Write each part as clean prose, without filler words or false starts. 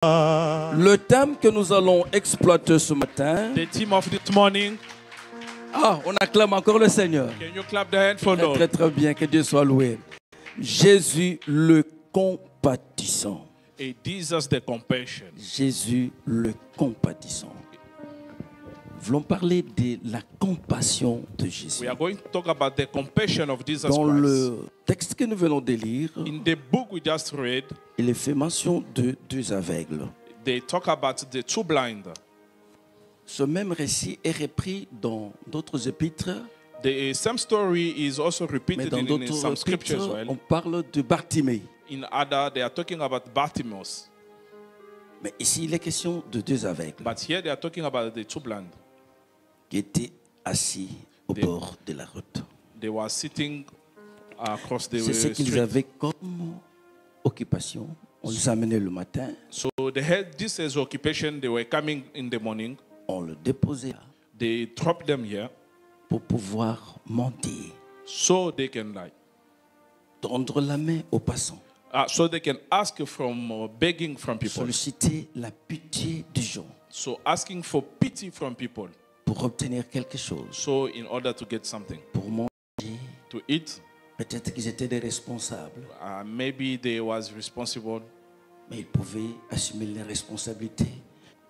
Le thème que nous allons exploiter ce matin. The theme of this morning. On acclame encore le Seigneur. Can you clap the hand for Lord? Très très bien, que Dieu soit loué. Jésus le compatissant. A Jesus the compassion. Jésus le compatissant. Nous voulons parler de la compassion de Jésus. We are going to talk about the compassion of Jesus Dans Christ. le texte que nous venons de lire, In the book we just read, il est fait mention de deux aveugles. they talk about the two blind. Ce même récit est repris dans d'autres épîtres, The same story is also mais repeated dans in d'autres some scriptures as épîtres, well. on parle de Bartimée. In other, they are talking about Bartimaeus. Mais ici, il est question de deux aveugles But here they are talking about the two blind. qui étaient assis au bord de la route. They were sitting across the C'est ce qu'ils street. avaient comme occupation. On les amenait le matin, So they had this as occupation. They were coming in the morning. on le déposait là They dropped them here pour pouvoir monter, so they can like, tendre la main aux passants, so they can ask from begging from people. solliciter la pitié des gens So asking for pity from people. pour obtenir quelque chose, So in order to get something pour manger. to eat, Peut-être qu'ils étaient des responsables, maybe they was responsible, mais ils pouvaient assumer les responsabilités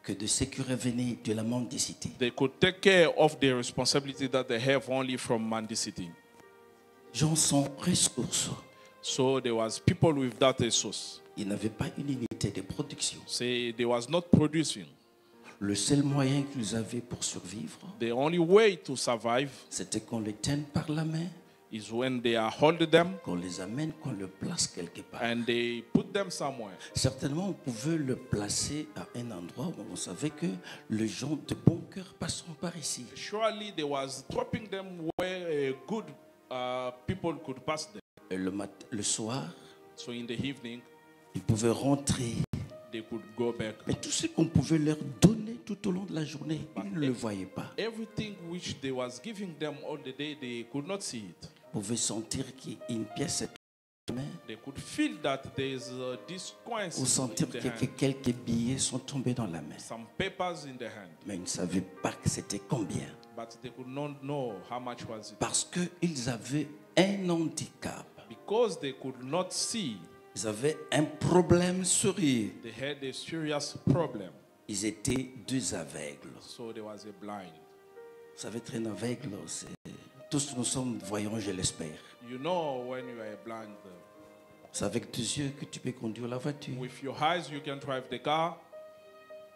que de ce qui revenait de la mendicité. they could take care of the responsibility that they have only from mendicity. Gens sans ressources. So there was people without a source. Ils n'avaient pas une unité de production. Say they was not producing. Le seul moyen qu'ils avaient pour survivre, The only way to survive c'était qu'on les tienne par la main, is when they are holding them qu'on les amène, qu'on le place quelque part. and they put them somewhere. Certainement, on pouvait le placer à un endroit où on savait que les gens de bon cœur passeront par ici. Surely they was dropping them where good people could pass them. Et le soir, So in the evening, ils pouvaient rentrer. they could go back. Mais tout ce qu'on pouvait leur donner tout au long de la journée, ils ne le voyaient pas. Everything which they was giving them all the day, they could not see it. Ils pouvaient sentir qu'une pièce était dans la main, They could feel that there is this coin ou sentir in the que hand, quelques billets sont tombés dans la main. some papers in the hand, Mais ils ne savaient pas que c'était combien. but they could not know how much was it. Parce qu'ils avaient un handicap. Because they could not see, Ils avaient un problème sérieux. they had a serious problem. Ils étaient deux aveugles. So there was a blind. Vous savez, être un aveugle, tous nous sommes voyants, je l'espère. You know when you are blind, C'est avec tes yeux que tu peux conduire la voiture. with your eyes you can drive the car.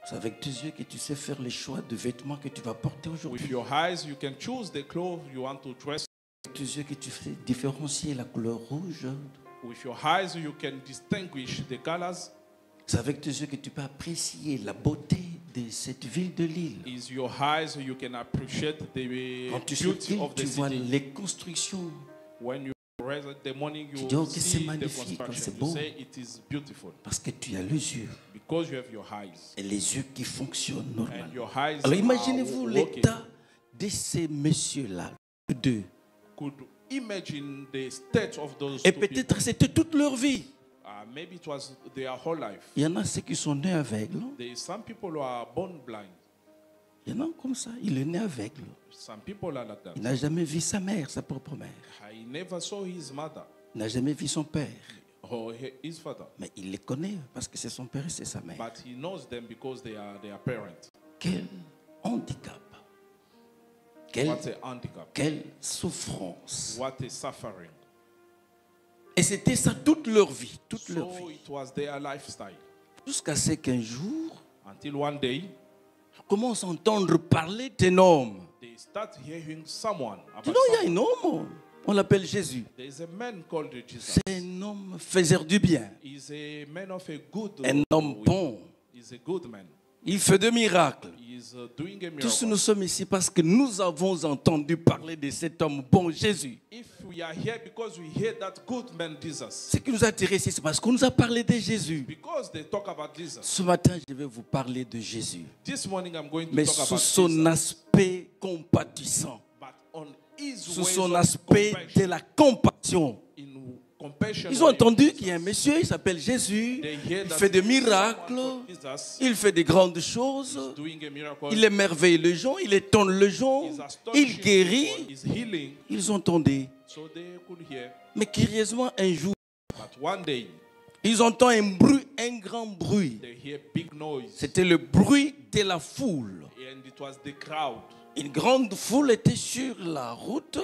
C'est avec tes yeux que tu sais faire les choix de vêtements que tu vas porter With aujourd'hui. your eyes you can choose the clothes you want to dress. Avec tes yeux que tu sais différencier la couleur rouge. With your eyes you can distinguish the colors. C'est avec tes yeux que tu peux apprécier la beauté de cette ville de Lille. Is your eyes you can appreciate the Quand tu beauty sortis, of the tu vois city. les constructions. When you rise in the morning, Tu you dis, oh, que c'est see the magnifique, comme construction. c'est You beau. say it is beautiful Parce que tu as les yeux. because you have your eyes. Et les yeux qui fonctionnent And normalement. your eyes Alors are imaginez-vous working. l'état de ces messieurs-là. Deux. Could imagine the state of those Et two peut-être people. c'était toute leur vie. Maybe it was their whole life. Il y en a ceux qui sont nés aveugles. There is some people who are born blind. Il y en a comme ça. Il est né aveugle. Some people are like that. Il n'a jamais vu sa mère, sa propre mère. He never saw his mother Il n'a jamais vu son père. or his father, Mais il les connaît parce que c'est son père et c'est sa mère. but he knows them because they are their parents. Quel handicap. Quelle, What a handicap. quelle souffrance. What a suffering. Et c'était ça toute leur vie. Toute leur So vie. it was their lifestyle. Jusqu'à ce qu'un jour, Until one day, on commence à entendre parler d'un homme. they start hearing someone Tu about know, il y a someone. un homme. On l'appelle Jésus. There is a man called Jesus. C'est un homme faiseur du bien. He's a man of a good Un homme bon. He's a good man. Il fait des miracles. He is doing a Tous miracle. nous sommes ici parce que nous avons entendu parler de cet homme bon, Jésus. If we are here because we hear that good man Jesus, Ce qui nous a intéressés, c'est parce qu'on nous a parlé de Jésus. because they talk about Jesus. Ce matin, je vais vous parler de Jésus. This morning I'm going to Mais talk sous about son Jesus, aspect compatissant. but on his Sous ways son of aspect de compassion, la compassion. in compassion. Ils ont entendu qu'il y a un monsieur, il s'appelle Jésus, il fait des miracles, il fait des grandes choses, il émerveille les gens, il étonne les gens, il guérit. Ils entendaient. Mais curieusement, un jour, ils entendent un bruit, un grand bruit. C'était le bruit de la foule. Une grande foule était sur la route,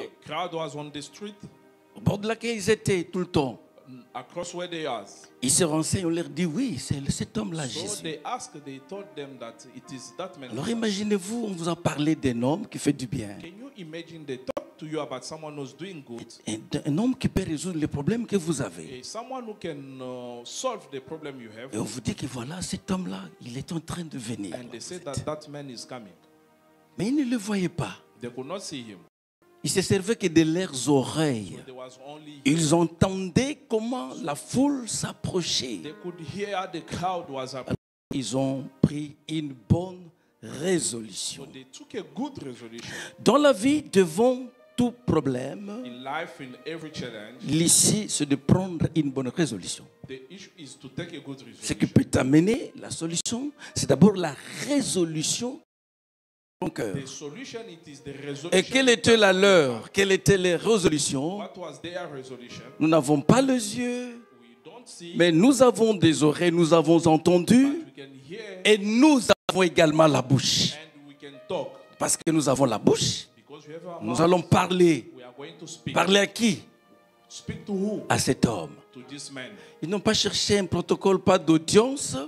au bord de laquelle ils étaient tout le temps. Ils se renseignent, on leur dit oui, c'est cet homme-là, Jésus. Alors imaginez-vous, on vous a parlé d'un homme qui fait du bien. Un homme qui peut résoudre les problèmes que vous avez. Et on vous dit que voilà, cet homme-là, il est en train de venir. Mais ils ne le voyaient pas. Ils se servaient que de leurs oreilles. Ils entendaient comment la foule s'approchait. Ils ont pris une bonne résolution. Dans la vie, devant tout problème, l'ici, c'est de prendre une bonne résolution. Ce qui peut amener la solution, c'est d'abord la résolution. Et quelle était la leur? Quelles étaient les résolutions? Nous n'avons pas les yeux, mais nous avons des oreilles, nous avons entendu, et nous avons également la bouche. Parce que nous avons la bouche, nous allons parler. Parler à qui? À cet homme. Ils n'ont pas cherché un protocole, pas d'audience.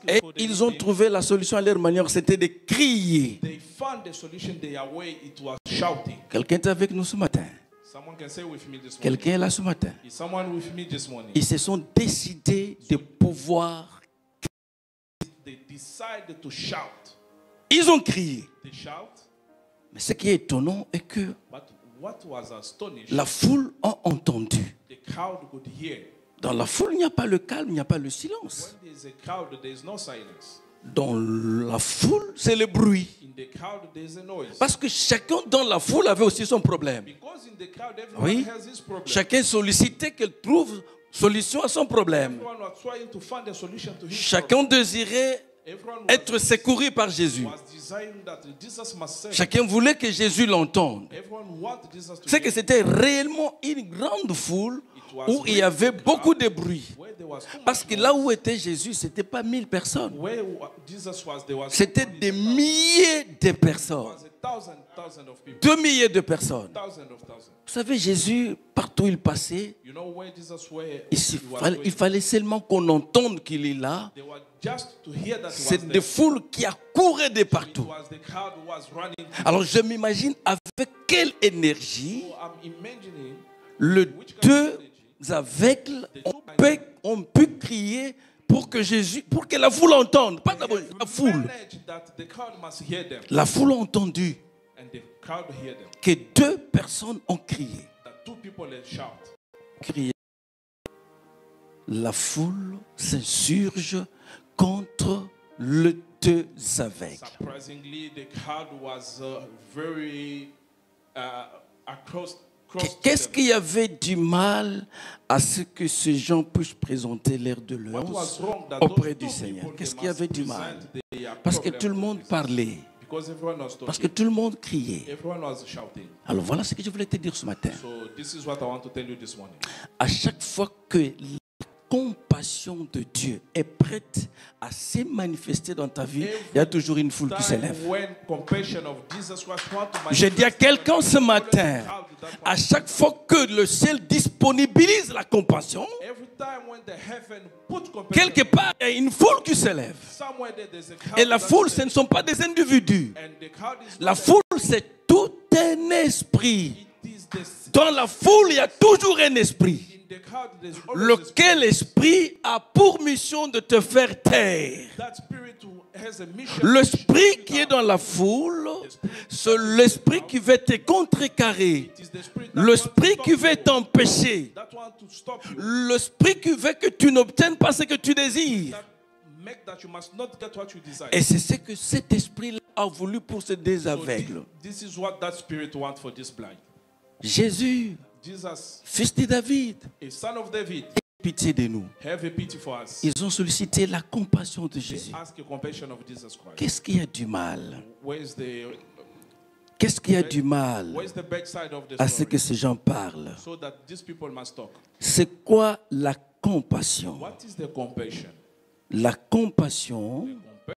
Et ils ont trouvé la solution à leur manière, c'était de crier. Quelqu'un est avec nous ce matin. Quelqu'un est là ce matin. Ils se sont décidés de pouvoir crier. Ils ont crié. Mais ce qui est étonnant est que la foule a entendu. Dans la foule, il n'y a pas le calme, il n'y a pas le silence. Dans la foule, c'est le bruit. Parce que chacun dans la foule avait aussi son problème. Oui. Chacun sollicitait qu'elle trouve solution à son problème. Chacun désirait être secouru par Jésus. Chacun voulait que Jésus l'entende. C'est que c'était réellement une grande foule où il y avait beaucoup de bruit. Parce que là où était Jésus, ce n'était pas 1000 personnes. C'était des milliers de personnes. 2 milliers de personnes. Vous savez, Jésus, partout où il passait, il fallait seulement qu'on entende qu'il est là. C'est des foules qui accouraient de partout. Alors je m'imagine avec quelle énergie les deux aveugles ont pu crier pour que la foule entende. Pas d'abord la foule. La foule a entendu que 2 personnes ont crié. La foule s'insurge contre les 2 aveugles. Qu'est-ce qu'il y avait du mal à ce que ces gens puissent présenter l'air de louange auprès du Seigneur? Qu'est-ce qu'il y avait du mal? Parce que tout le monde parlait. Parce que tout le monde criait. Alors voilà ce que je voulais te dire ce matin. À chaque fois que la compassion de Dieu est prête à se manifester dans ta vie, il y a toujours une foule qui s'élève. Je dis à quelqu'un ce matin, à chaque fois que le ciel disponibilise la compassion, quelque part, il y a une foule qui s'élève. Et la foule, ce ne sont pas des individus. La foule, c'est tout un esprit. Dans la foule, il y a toujours un esprit. Lequel esprit a pour mission de te faire taire. L'esprit qui est dans la foule, c'est l'esprit qui veut te contrecarrer. L'esprit qui veut t'empêcher. L'esprit qui veut que tu n'obtiennes pas ce que tu désires. Et c'est ce que cet esprit a voulu pour ces 2 aveugles. Jésus Jesus, fils de David, a son of David, aie pitié de nous. have a pity for us. Ils ont sollicité la compassion de They Jésus. ask a compassion of Jesus Christ. Qu'est-ce qui a du mal? Where's the Qu'est-ce qui a du mal backside of the à ce story? que ces gens parlent? So that these people must talk. C'est quoi la compassion? What is the compassion? La compassion,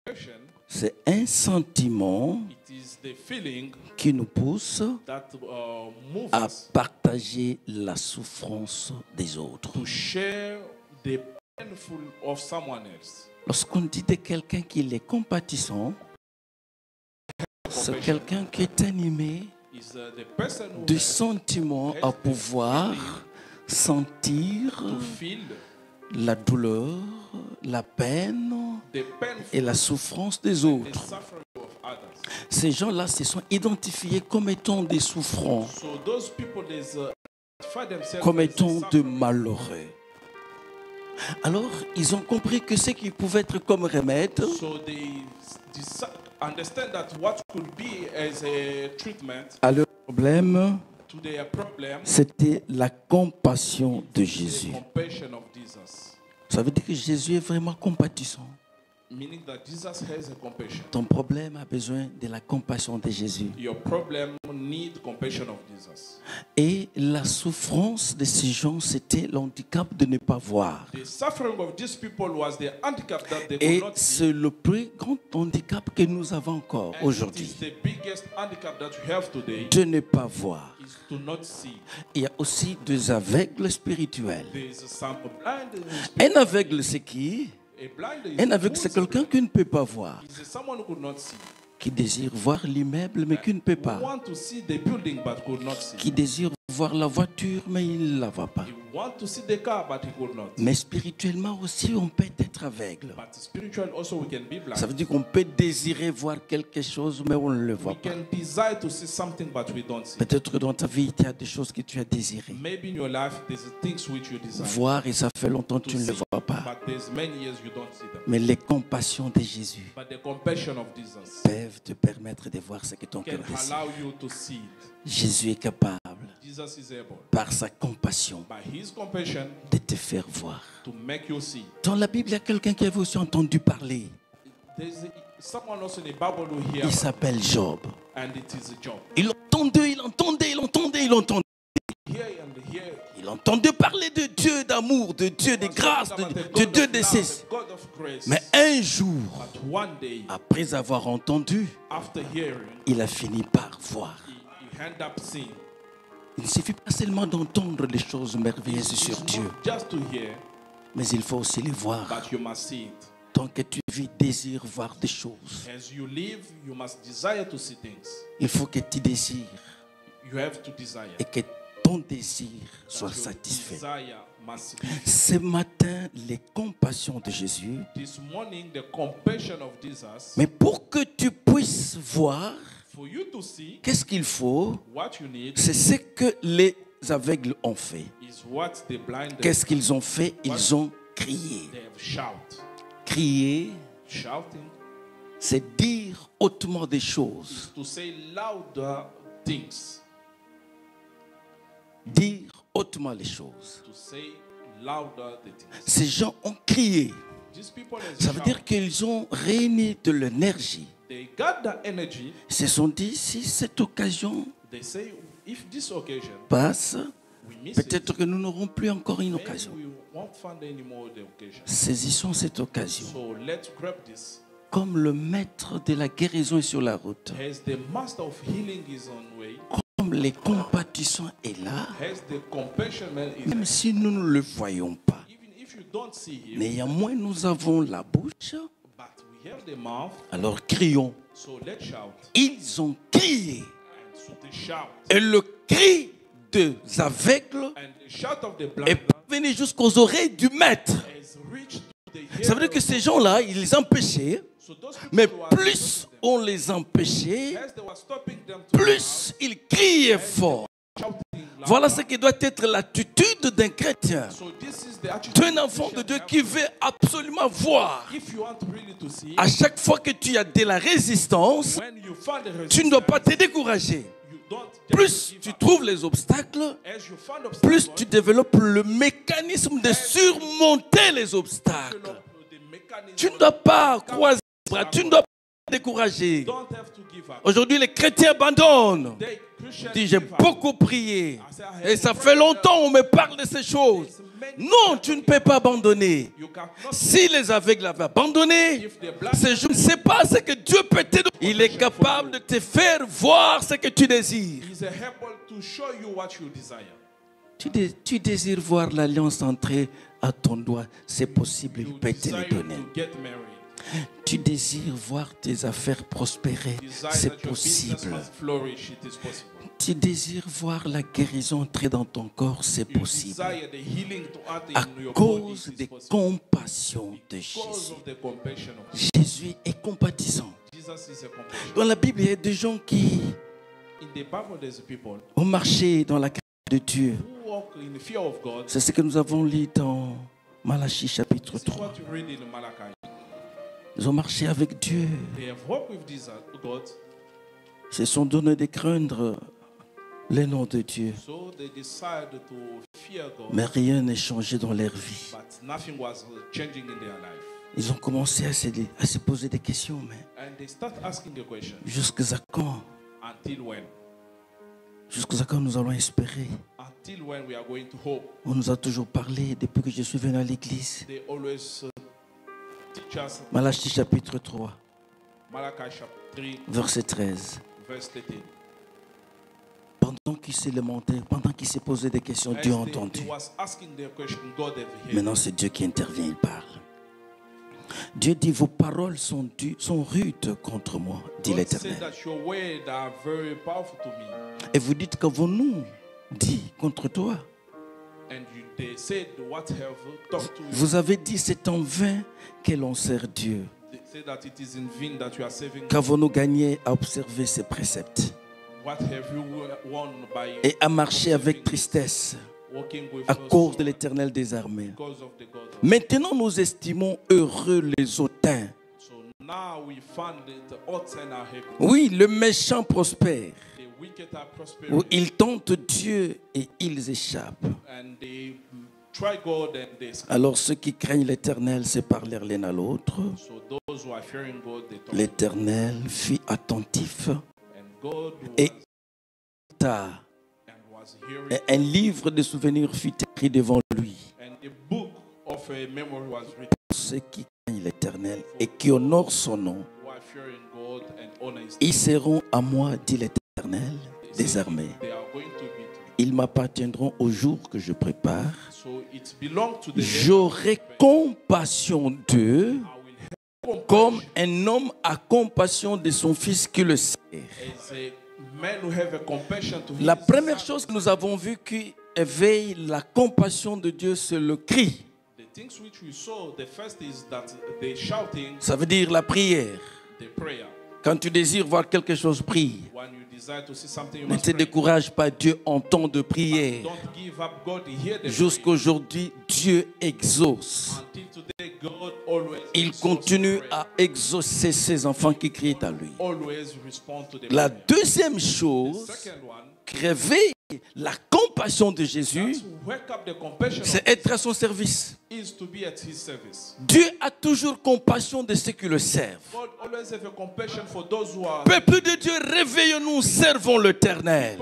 Compassion, c'est un sentiment it is the feeling qui nous pousse that moves à us partager la souffrance des autres. to share the painful of someone else. Lorsqu'on dit de quelqu'un qu'il est compatissant, c'est quelqu'un qui est animé Is the person who de has sentiments à pouvoir sentir to feel la douleur, la peine the painful et la souffrance des the autres. suffering of others. Ces gens-là se sont identifiés comme étant des souffrants, So those people find themselves comme as étant de suffering. malheureux. Alors, ils ont compris que ce qui pouvait être comme remède, So they understand that what could be as a treatment à leur problème, to their problem c'était la compassion de is Jésus. the compassion of Jesus. Ça veut dire que Jésus est vraiment compatissant. Meaning that Jesus has a compassion. Ton problème a besoin de la compassion de Jésus. Your problem need compassion of Jesus. Et la souffrance de ces gens, c'était l'handicap de ne pas voir. The suffering of these people was the handicap that they Et could not see. c'est le plus grand handicap que nous avons encore And it aujourd'hui, is the biggest handicap that we have today de ne pas voir. is to not see. Il y a aussi des aveugles spirituels. There is some blind. Un aveugle, c'est qui? A blind Un aveugle, c'est quelqu'un qui ne peut pas voir, is someone who could not see. qui désire voir l'immeuble, mais qui ne peut Who pas, want to see the building but could not see. qui désire voir la voiture, mais il ne la voit pas. He want to see the car but he could not. Mais spirituellement aussi, on peut être aveugle. But spiritual also we can be blind. Ça veut dire qu'on peut désirer voir quelque chose, mais on ne le voit We pas. can desire to see something but we don't see. Peut-être que dans ta vie, il y a des choses que tu as désirées. Maybe in your life there's things which you desire Voir, et ça fait longtemps que to tu ne le see, vois pas. but there's many years you don't see them. Mais les compassions de Jésus But the compassion of Jesus peuvent te permettre de voir ce que ton can cœur désire. allow you to see it. Jésus est capable, Jesus is able, par sa compassion, by his compassion, de te faire voir. to make you see. Dans la Bible, il y a quelqu'un qui avait aussi entendu parler. There's someone also in the Bible who hear Il s'appelle Job. and it is a job. Il entendait, il entendait, il entendait, il entendait. Here and here. Il entendait parler de Dieu d'amour, de Dieu de grâce, de Dieu de cesse. God of grace. Mais un jour, But one day, après avoir entendu, after hearing, il a fini par voir. he end up seeing. Il ne suffit pas seulement d'entendre les choses merveilleuses sur It's Dieu, not just to hear, mais il faut aussi les voir. but you must see it. Tant que tu vis, désire voir des choses. As you live, you must desire to see things. Il faut que tu désires You have to desire. et que ton désir soit Your satisfait. desire must be. Ce matin, les compassions de Jésus. This morning, the compassion of Jesus, Mais pour que tu puisses voir, for you to see, qu'est-ce qu'il faut? what you need C'est ce que les aveugles ont fait. is what the blind Qu'est-ce qu'ils ont fait? Ils ont crié. they have shout. Crier, Shouting c'est dire hautement des choses. to say louder things. Dire hautement les choses. To say louder the things. Ces gens ont crié. These people has Ça veut dire shout. qu'ils ont réuni de l'énergie. They got the energy. Ils se sont dit, si cette occasion They say, if this occasion passe, we miss peut-être it, que nous n'aurons plus encore une maybe occasion. we won't find any more the occasion. Saisissons cette occasion. So let's grab this. Comme le maître de la guérison est sur la route, As the master of healing is on way, comme les compatissants est là, as the compassion man is, même si nous ne le voyons pas. even if you don't see him, Néanmoins, nous avons la bouche, but we have the mouth, alors crions. so let's shout. Ils ont crié. And so they shout. Et le cri des aveugles And the shout of the est blind parvenu jusqu'aux oreilles du maître. has reached to the Ça veut dire que ces gens-là, ils les empêchaient, So those people mais who are plus on les empêchait, as they were stopping them to plus ils criaient fort. shouting loud. Voilà ce qui doit être l'attitude d'un chrétien, So this is the attitude d'un enfant de Dieu qui veut absolument voir. if you want really to see, À chaque fois que tu as de la résistance, when you find the tu ne dois resistance, pas te décourager. plus tu trouves les obstacles, plus tu développes le mécanisme de surmonter les obstacles. Tu ne dois pas croiser les bras, tu ne dois pas te décourager. Aujourd'hui, les chrétiens abandonnent. Dis, j'ai beaucoup prié et ça fait longtemps qu'on me parle de ces choses. Non, tu ne peux pas abandonner. Si les aveugles avaient abandonné, je ne sais pas ce que Dieu peut te donner. Il est capable de te faire voir ce que tu désires. Tu désires voir l'alliance entrer à ton doigt. C'est possible, il peut te le donner. Tu désires voir tes affaires prospérer. C'est possible. Tu désires voir la guérison entrer dans ton corps. C'est possible. À cause des compassions de Jésus. Jésus est compatissant. Dans la Bible, il y a des gens qui ont marché dans la crainte de Dieu. C'est ce que nous avons lu dans Malachie chapitre 3. Ils ont marché avec Dieu. Ils se sont donné de craindre les noms de Dieu. Mais rien n'est changé dans leur vie. Ils ont commencé à se poser des questions. Mais jusqu'à quand? Jusqu'à quand nous allons espérer? On nous a toujours parlé depuis que je suis venu à l'église. Malachie chapitre 3, verset 13. Pendant qu'il s'est lamenté, pendant qu'il s'est posé des questions, Dieu a entendu. Maintenant, c'est Dieu qui intervient, il parle. Dieu dit, vos paroles sont rudes contre moi, dit l'Éternel. Et vous dites, qu'avons-nous dit contre toi? Vous avez dit, c'est en vain que l'on sert Dieu. Qu'avons-nous gagné à observer ses préceptes et à marcher avec tristesse à cause de l'Éternel des armées? Maintenant, nous estimons heureux les hautains. Oui, le méchant prospère. Où ils tentent Dieu et ils échappent. Alors ceux qui craignent l'Éternel se parlèrent l'un à l'autre. L'Éternel fut attentif et un livre de souvenirs fut écrit devant lui. Ceux qui craignent l'Éternel et qui honorent son nom, ils seront à moi, dit l'Éternel des armées. Ils m'appartiendront au jour que je prépare. J'aurai compassion d'eux comme un homme a compassion de son fils qui le sert. La première chose que nous avons vue qui éveille la compassion de Dieu, c'est le cri. Ça veut dire la prière. Quand tu désires voir quelque chose, prie. Ne te décourage pas, Dieu entend de prière. Jusqu'aujourd'hui, Dieu exauce. Il continue à exaucer ses enfants qui crient à lui. La deuxième chose qui réveille la compassion de Jésus, c'est être à son service. Dieu a toujours compassion de ceux qui le servent. Peuple de Dieu, réveillons-nous, servons l'Éternel.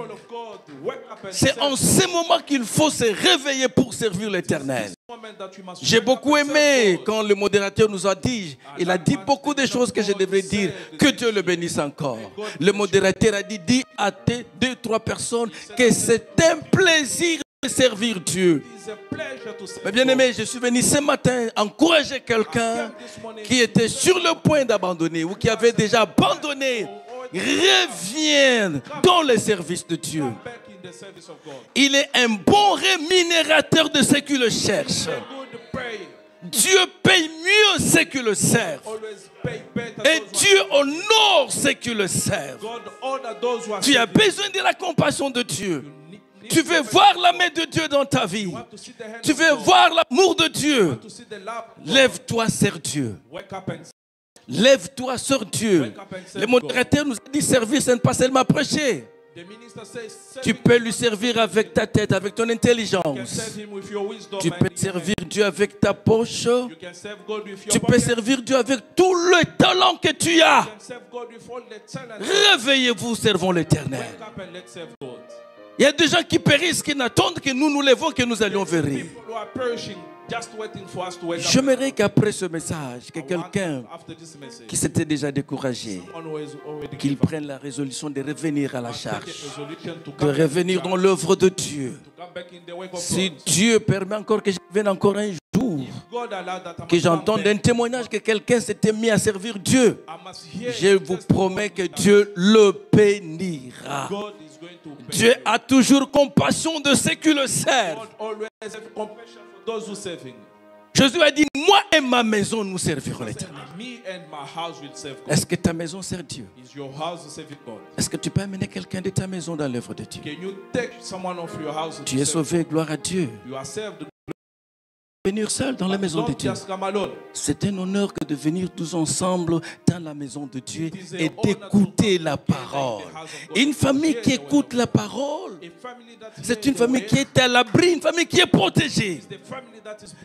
C'est en ce moment qu'il faut se réveiller pour servir l'Éternel. J'ai beaucoup aimé quand le modérateur nous a dit, il a dit beaucoup de choses que je devrais dire, que Dieu le bénisse encore. Le modérateur a dit, dis à tes 2-3 personnes que c'est un plaisir de servir Dieu. Mais bien aimé, je suis venu ce matin encourager quelqu'un qui était sur le point d'abandonner ou qui avait déjà abandonné. Reviens dans le service de Dieu. Il est un bon rémunérateur de ceux qui le cherchent. Dieu paye mieux ceux qui le servent. Et Dieu honore ceux qui le servent. Tu as besoin de la compassion de Dieu. Tu veux voir la main de Dieu dans ta vie. Tu veux voir l'amour de Dieu. Lève-toi, sers Dieu. Lève-toi, sers Dieu. Le modérateur nous a dit servir, ce n'est pas seulement prêcher. Tu peux lui servir avec ta tête, avec ton intelligence. Tu peux servir Dieu avec ta poche. Tu peux servir Dieu avec tout le talent que tu as. Réveillez-vous, servons l'Éternel. Il y a des gens qui périssent, qui n'attendent que nous nous levons, que nous allions vers eux. J'aimerais qu'après ce message, que quelqu'un qui s'était déjà découragé, qu'il prenne la résolution de revenir à la charge, de revenir dans l'œuvre de Dieu. Si Dieu permet encore que je vienne encore un jour, que j'entende un témoignage que quelqu'un s'était mis à servir Dieu, je vous promets que Dieu le bénira. Dieu a toujours compassion de ceux qui le servent. Jésus a dit, moi et ma maison, nous servirons l'Éternel. Est-ce que ta maison sert Dieu? Est-ce que tu peux amener quelqu'un de ta maison dans l'œuvre de Dieu? Tu es sauvé, gloire à Dieu. Venir seul dans la maison de Dieu. C'est un honneur que de venir tous ensemble dans la maison de Dieu et d'écouter la parole. Une famille qui écoute la parole, c'est une famille qui est à l'abri, une famille qui est protégée.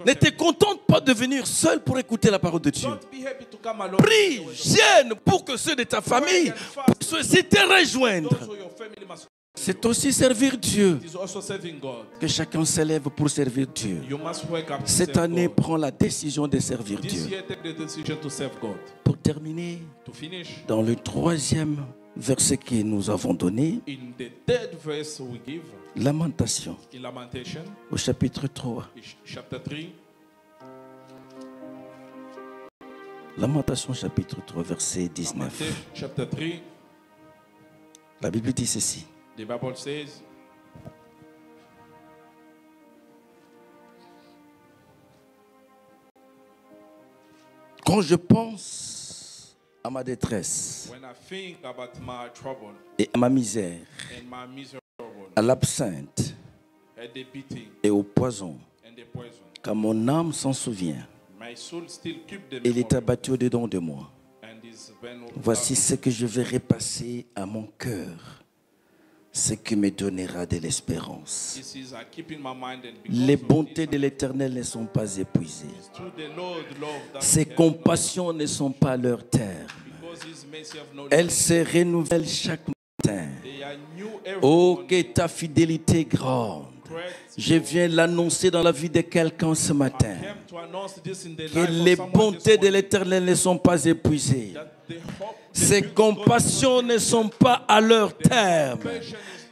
Ne te contente pas de venir seul pour écouter la parole de Dieu. Prie, gêne pour que ceux de ta famille puissent aussi te rejoindre. C'est aussi servir Dieu. Que chacun s'élève pour servir Dieu. Cette année, prends la décision de servir Dieu. Pour terminer, dans le 3e verset que nous avons donné, Lamentation, au chapitre 3. Lamentation, chapitre 3, verset 19. La Bible dit ceci. The Bible says, quand je pense à ma détresse when I think about my trouble et à ma misère, and my miserable, à l'absinthe and the beating et au poison, and the poison, quand mon âme s'en souvient, my soul still keep them il est abattu au-dedans de moi. and is been Voici ce que je vais repasser à mon cœur, ce qui me donnera de l'espérance. This is I keep in my mind and Les because of bontés this, de l'Éternel ne sont pas épuisées. through the Lord love that Ses he has compassions ne sont pas à leur terme. because his mercy have no Elles se renouvellent chaque matin. they are new every Oh, morning. que ta fidélité est grande. Correct. Je viens l'annoncer dans la vie de quelqu'un ce matin. Came to announce this in the Que life of les someone bontés this de morning, l'Éternel ne sont pas épuisées. that the hope, the Ses beauty of God compassions ne sont pas à leur terme.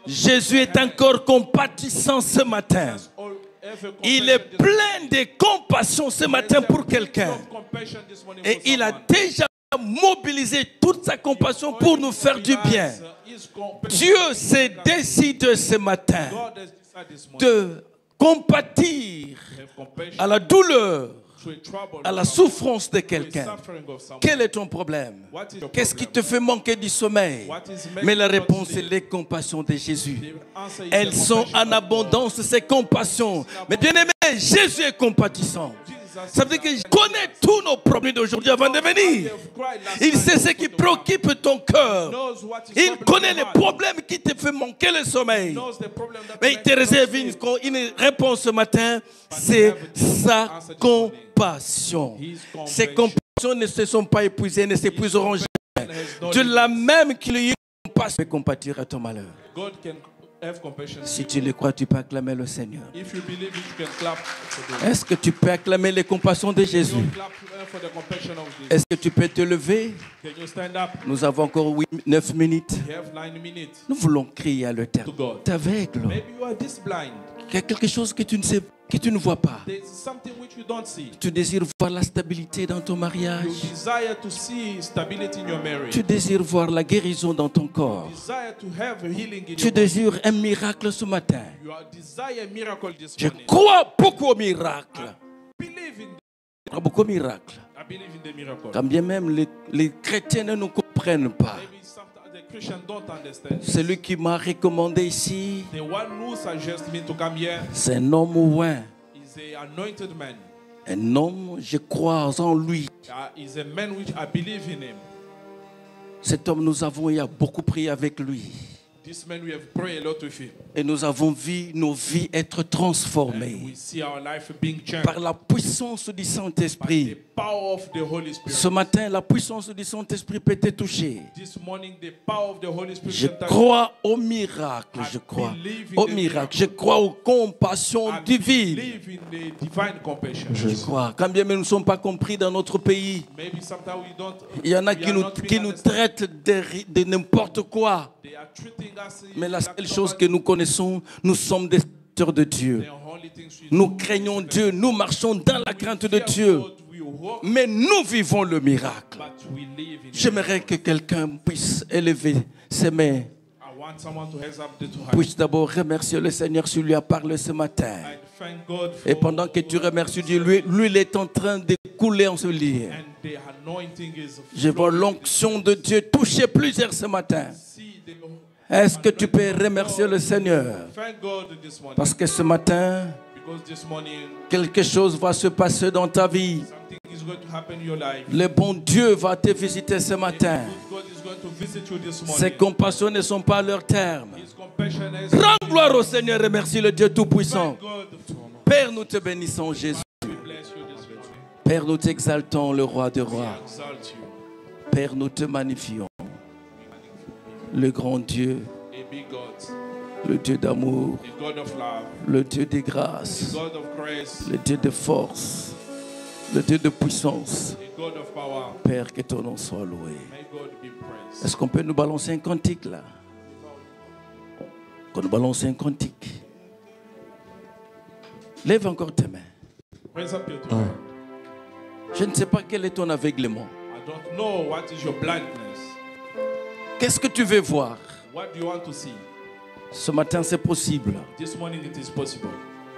Jésus est encore compatissant ce matin. all ever Il est compassion this plein de compassion ce matin pour quelqu'un. of compassion this morning Et for il a someone. déjà mobilisé toute sa compassion pour nous faire du bien. His compassion. Dieu s'est décidé ce matin God has decided this morning de compatir to have compassion à la douleur, to a trouble à la of someone, souffrance de to a quelqu'un. suffering of someone. Quel est ton problème? What is your Qu'est-ce qui problem? te fait manquer du sommeil? What is making Mais la you réponse not est les compassions de Jésus. The answer is Elles the sont compassion en of God. abondance, ces compassions. Mais bien aimé, Jésus est compatissant. Ça veut dire que je connais tous nos problèmes d'aujourd'hui avant de venir. Il sait ce qui préoccupe ton cœur. Il connaît les problèmes qui te font manquer le sommeil. Mais il te réserve une réponse ce matin, c'est sa compassion. Ces compassions ne se sont pas épuisées, ne s'épuiseront jamais. Dieu la même qui lui compassion peut compatir à ton malheur. God can have compassion. Si tu le crois, tu peux acclamer le Seigneur. If you believe it, you can clap for the Est-ce que tu peux acclamer les compassions de Jésus? clap for the compassion of Jesus. Est-ce que tu peux te lever? Can you stand up? Nous avons encore 9 minutes. We have 9 minutes. Nous voulons crier à l'Éternel. Tu es aveugle. Maybe you are this blind. Il y a quelque chose que tu ne sais, que tu ne vois pas. There's something which you don't see. Tu désires voir la stabilité dans ton mariage. You desire to see stability in your marriage. Tu désires voir la guérison dans ton corps. Desire to have healing in Tu your body. désires un miracle ce matin. You desire a miracle this Je morning. crois beaucoup au miracle. Believe in Je crois beaucoup au miracle. I believe in the miracle. Quand bien même les chrétiens ne nous comprennent pas. Maybe sometimes the Christians don't understand. Celui qui m'a recommandé ici, The one who suggests me to come here c'est un homme ouin. is a anointed man. Un homme, je crois en lui. Is a man which I believe in him. Cet homme, nous avons beaucoup prié avec lui. This man, we have prayed a lot with him. Et nous avons vu nos vies être transformées We see our life being changed par la puissance du by the Saint-Esprit. power of the Holy Spirit. Ce matin, la puissance du Saint-Esprit peut te toucher. This morning, the power of the Holy Spirit Je can touch crois au miracle, je crois au miracle. Je crois aux compassions I divines. believe in the divine compassion. Je crois. Quand bien même nous ne sommes pas compris dans notre pays, Maybe sometimes we don't. il y en a we qui are nous, not being qui nous understood. traitent de n'importe quoi. They are treating us in Mais la like seule chose nobody. que nous connaissons, nous sommes des serviteurs de Dieu. The only things we Nous do craignons is Dieu, nous marchons dans la crainte de fear Dieu. God, we walk, Mais nous vivons le miracle. but we live in it. J'aimerais que quelqu'un puisse élever ses mains, I want someone to raise up the two hands puisse d'abord remercier le Seigneur s'il lui a parlé ce matin. and thank God for Et pendant que tu remercies Dieu, l'huile est en train de couler en ce lieu. and the anointing is Je vois l'onction de Dieu toucher plusieurs ce matin. see the Est-ce que tu peux remercier le Seigneur? thank God this morning Parce que ce matin, because this morning quelque chose va se passer dans ta vie. something is going to happen in your life. Le bon Dieu va te visiter ce matin. God is going to visit you this Ses morning. compassions ne sont pas à leur terme. His compassion is Rends gloire au Seigneur et merci le Dieu Tout-Puissant. thank God. Père, nous te bénissons, Jésus. We bless you this morning. Père, nous t'exaltons, le roi des We rois. exalt you. Père, nous te magnifions. Le grand Dieu, A big God, le Dieu d'amour, a God of love, le Dieu de a grâce, God of grace, le Dieu de force, le Dieu de puissance. a God of power. Père, que ton nom soit loué. May God be praised. Est-ce qu'on peut nous balancer un cantique là? Qu'on nous balance un cantique. Lève encore tes mains. Raise up your two hands. Je ne sais pas quel est ton aveuglement. I don't know what is your blindness. Qu'est-ce que tu veux voir? What do you want to see? Ce matin, c'est possible. This morning it is possible.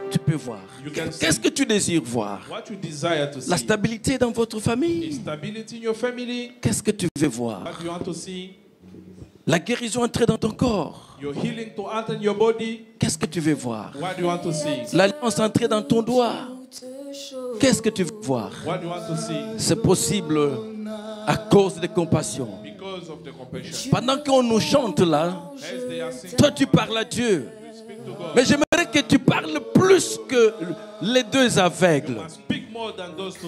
Tu peux voir. You can see. Qu'est-ce que tu désires voir? What you desire to see. La stabilité dans votre famille. Stability in your family. Qu'est-ce que tu veux voir? What do you want to see? La guérison entrer dans ton corps. Your healing to enter in your body. Qu'est-ce que tu veux voir? What do you want to see? L'alliance entrer dans ton doigt. Qu'est-ce que tu veux voir? What do you want to see? C'est possible à cause de compassion. Because of the compassion. Pendant qu'on nous chante là, As they are singing, toi tu parles à Dieu. speak to God. Mais j'aimerais que tu parles plus que les deux aveugles. Speak more than those two.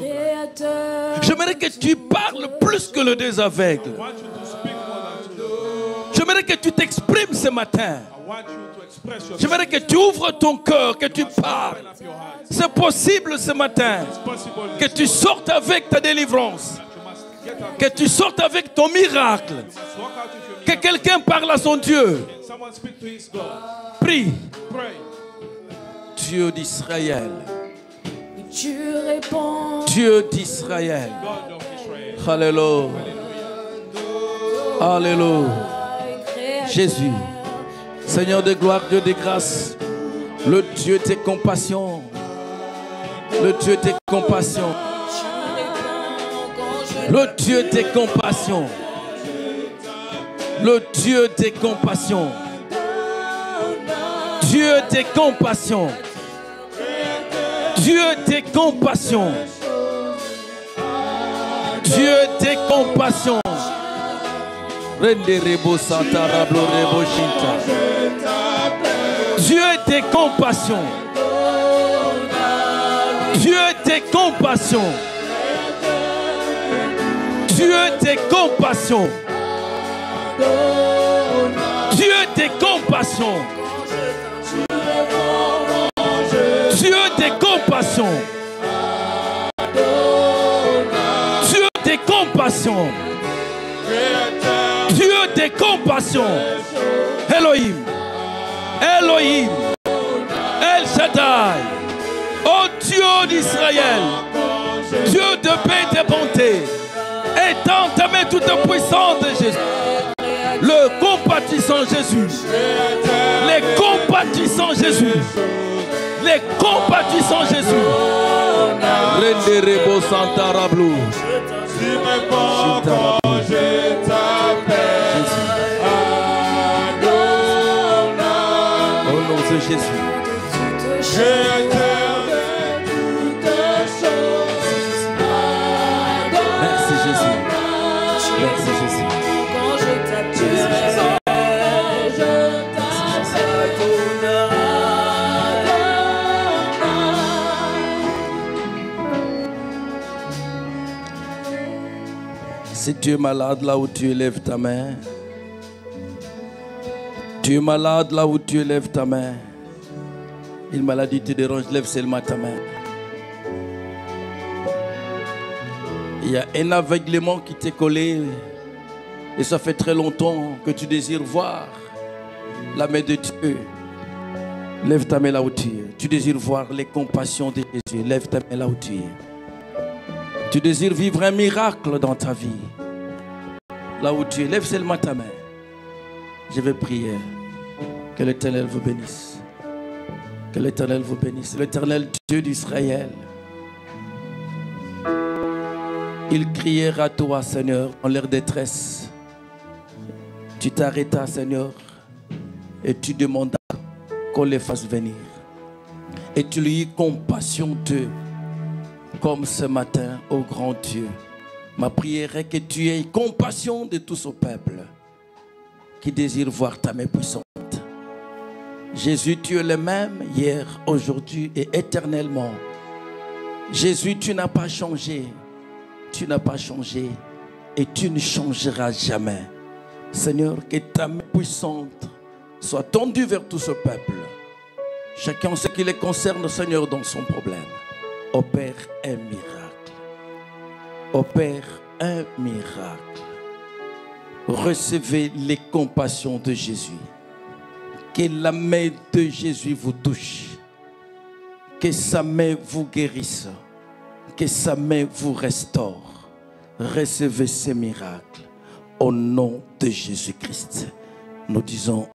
J'aimerais que tu parles plus que les deux aveugles. I want you to speak more than two. J'aimerais que tu t'exprimes ce matin. I want you to express yourself. J'aimerais que tu ouvres ton cœur, que tu parles. Open up your heart. C'est possible ce matin It's possible que tu sortes avec ta délivrance, you must get out. que tu sortes avec ton miracle, You must walk out with your que miracle. quelqu'un parle à son Dieu. Someone speak to his God. Prie, Pray. Dieu d'Israël, Tu réponds. Dieu d'Israël. God of Israel. Alléluia. Alléluia. Jésus, Seigneur de gloire, Dieu de grâce, le Dieu de compassion, le Dieu de compassion, le Dieu de compassion, le Dieu de compassion, Dieu de compassion, Dieu de compassion, Dieu de compassion. Renderebo Santa Rablo Rebo Shinta. Dieu de compassion. Dieu de compassion. Dieu de compassion. Dieu de compassion. Dieu de compassion. Dieu de compassion. Dieu de compassion. Elohim. Elohim. El Shaddai. Oh Dieu d'Israël. Dieu de paix et de bonté. Étends ta main toute puissante, Jésus. Le compatissant Jésus. Les compatissants Jésus. Les compatissants Jésus. Renderebo Santa Rablu. Tu me comprends, je t'appelle. Au nom de Jésus. Je t'aime toutes choses. Merci Jésus. Merci Jésus. Quand je t'appelle, Si tu es malade là où tu lèves ta main. Tu es malade là où tu lèves ta main. Une maladie te dérange, lève seulement ta main. Il y a un aveuglement qui t'est collé. Et ça fait très longtemps que tu désires voir la main de Dieu. Lève ta main là où tu es. Tu désires voir les compassions de Jésus. Lève ta main là où tu es. Tu désires vivre un miracle dans ta vie. Là où tu es, lève seulement ta main. Je vais prier. Que l'Éternel vous bénisse. Que l'Éternel vous bénisse. L'Éternel Dieu d'Israël. Il crièrent à toi, Seigneur, en leur détresse. Tu t'arrêtas, Seigneur, et tu demandas qu'on les fasse venir. Et tu lui eus compassion d'eux, comme ce matin, ô grand Dieu. Ma prière est que tu aies compassion de tout ce peuple qui désire voir ta main puissante. Jésus, tu es le même hier, aujourd'hui et éternellement. Jésus, tu n'as pas changé. Tu n'as pas changé et tu ne changeras jamais. Seigneur, que ta main puissante soit tendue vers tout ce peuple. Chacun ce qui les concerne, Seigneur, dans son problème. Opère un miracle. Opère un miracle. Recevez les compassions de Jésus. Que la main de Jésus vous touche. Que sa main vous guérisse. Que sa main vous restaure. Recevez ces miracles. Au nom de Jésus-Christ. Nous disons